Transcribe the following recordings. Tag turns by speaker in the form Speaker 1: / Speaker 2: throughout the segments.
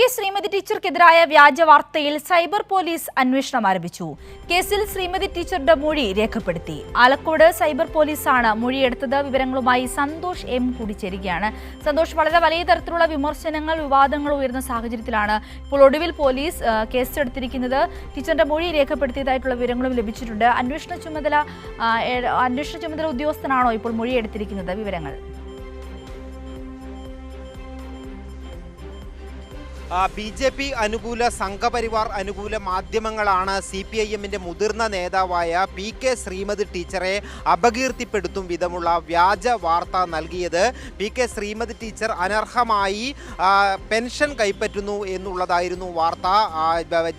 Speaker 1: K Shrimati ടീച്ചർക്കെതിരായ വ്യാജ വാർത്തയിൽ cyber police അന്വേഷണം ആരംഭിച്ചു. കേസിൽ ശ്രീമതി ടീച്ചറുടെ മൊഴി രേഖപ്പെടുത്തി. ആലക്കോട് സൈബർ പോലീസാണ് മൊഴിയെടുത്തത്. വിവരങ്ങളുമായി സന്തോഷ് എം കൂടി ചേരുകയാണ്. സന്തോഷ്, വളരെ വലിയ തരത്തിലുള്ള വിമർശനങ്ങൾ, വിവാദങ്ങൾ ഉയർന്ന സാഹചര്യത്തിലാണ് ഇപ്പോൾ ഒടുവിൽ പോലീസ് കേസെടുത്തിരിക്കുന്നത്. ടീച്ചറിന്റെ മൊഴി രേഖപ്പെടുത്തിയതായിട്ടുള്ള വിവരങ്ങളും ലഭിച്ചിട്ടുണ്ട്. അന്വേഷണ ചുമതല ഉദ്യോഗസ്ഥനാണോ ഇപ്പോൾ മൊഴിയെടുത്തിരിക്കുന്നത്? വിവരങ്ങൾ.
Speaker 2: BJP അനുകൂല സംഘപരിവാർ അനുകൂല മാധ്യമങ്ങളാണ് CPIM-ന്റെ മുതിർന്ന നേതാവായ PK ശ്രീമതി ടീച്ചറെ അപകീർത്തിപ്പെടുത്തും വിധമുള്ള വ്യാജ വാർത്ത നൽകിയത്. PK ശ്രീമതി ടീച്ചർ അനർഹമായി പെൻഷൻ കൈപ്പറ്റുന്നു എന്നുള്ളതായിരുന്നു വാർത്ത.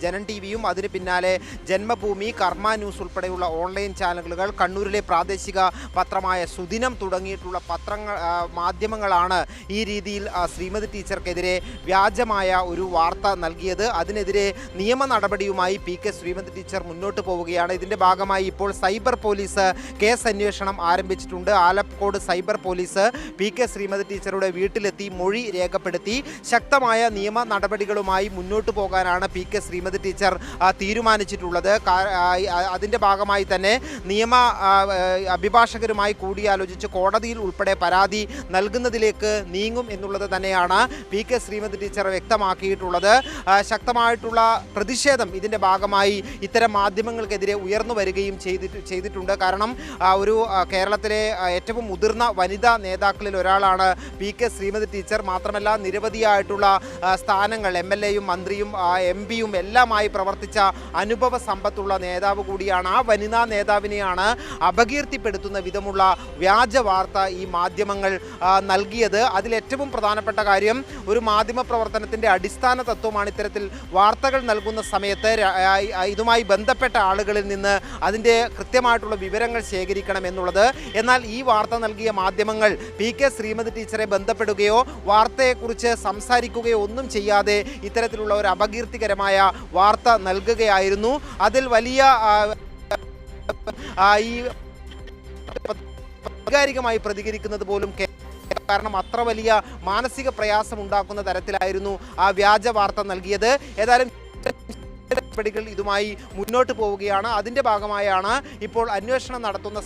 Speaker 2: ജനൻ TV-യും അതിന് പിന്നാലെ ജന്മഭൂമി, കർമ്മ ന്യൂസ് ഉൾപ്പെടെയുള്ള ഓൺലൈൻ ചാനലുകൾ, കണ്ണൂരിലെ പ്രാദേശിക പത്രമായ സുദിനം തുടങ്ങിയിട്ടുള്ള മാധ്യമങ്ങളാണ് ഈ രീതിയിൽ ശ്രീമതി ടീച്ചർക്കെതിരെ വ്യാജമായ ഒരു വാർത്ത നൽകിയത്. അതിനെതിരെ നിയമ നടപടിയുമായി PK ശ്രീമതി ടീച്ചർ മുന്നോട്ട് പോവുകയാണ്. ഇതിന്റെ ഭാഗമായി ഇപ്പോൾ സൈബർ പോലീസ് കേസ് അന്വേഷണം ആരംഭിച്ചിട്ടുണ്ട്. Alakode cyber police PK Shrimati ടീച്ചറുടെ വീട്ടിലെത്തി മൊഴി രേഖപ്പെടുത്തി. ശക്തമായ നിയമ നടപടികളുമായി മുന്നോട്ട് പോകാനാണ് PK ശ്രീമതി ടീച്ചർ തീരുമാനിച്ചിട്ടുള്ളത്. അതിന്റെ ഭാഗമായി തന്നെ നിയമ അഭിഭാഷകരുമായി കൂടിയാലോചിച്ച് കോടതിയിൽ ഉൾപ്പെടെ പരാതി നൽകുന്നതിലേക്ക് നീങ്ങും എന്നുള്ളത് തന്നെയാണ് PK ശ്രീമതി ടീച്ചർ വ്യക്തമാക്കിയിട്ടുള്ളത്. ശക്തമായിട്ടുള്ള പ്രതിഷേധം ഇതിൻ്റെ ഭാഗമായി ഇത്തരം മാധ്യമങ്ങൾക്കെതിരെ ഉയർന്നു വരികയും ചെയ്തിട്ടുണ്ട്. കാരണം ഒരു കേരളത്തിലെ ഏറ്റവും മുതിർന്ന വനിതാ നേതാക്കളിൽ ഒരാളാണ് PK ശ്രീമതി ടീച്ചർ. മാത്രമല്ല നിരവധിയായിട്ടുള്ള സ്ഥാനങ്ങൾ, MLA-യും മന്ത്രിയും MP-യും എല്ലാമായി പ്രവർത്തിച്ച അനുഭവ സമ്പത്തുള്ള നേതാവ് കൂടിയാണ്. ആ വനിതാ നേതാവിനെയാണ് അപകീർത്തിപ്പെടുത്തുന്ന വിധമുള്ള വ്യാജ വാർത്ത ഈ മാധ്യമങ്ങൾ നൽകിയത്. അതിലേറ്റവും പ്രധാനപ്പെട്ട കാര്യം, ഒരു മാധ്യമ പ്രവർത്തനത്തിൻ്റെ അടിസ്ഥാന തത്വമാണ് ഇത്തരത്തിൽ വാർത്തകൾ നൽകുന്ന സമയത്ത് ഇതുമായി ബന്ധപ്പെട്ട ആളുകളിൽ നിന്ന് അതിൻ്റെ കൃത്യമായിട്ടുള്ള വിവരങ്ങൾ ശേഖരിക്കണം എന്നുള്ളത്. എന്നാൽ ഈ വാർത്ത നൽകിയ മാധ്യമങ്ങൾ PK ശ്രീമതി ടീച്ചറെ ബന്ധപ്പെടുകയോ വാർത്തയെക്കുറിച്ച് സംസാരിക്കുകയോ ഒന്നും ചെയ്യാതെ ഇത്തരത്തിലുള്ള ഒരു അപകീർത്തികരമായ വാർത്ത നൽകുകയായിരുന്നു. അതിൽ വലിയ ഈ വൈകാരികമായി പ്രതികരിക്കുന്നത് പോലും കാരണം അത്ര വലിയ മാനസിക പ്രയാസം ഉണ്ടാക്കുന്ന തരത്തിലായിരുന്നു ആ വ്യാജ വാർത്ത നൽകിയത്. ഏതായാലും നടപടികൾ ഇതുമായി മുന്നോട്ട് പോവുകയാണ്. അതിന്റെ ഭാഗമായാണ് ഇപ്പോൾ അന്വേഷണം നടത്തുന്ന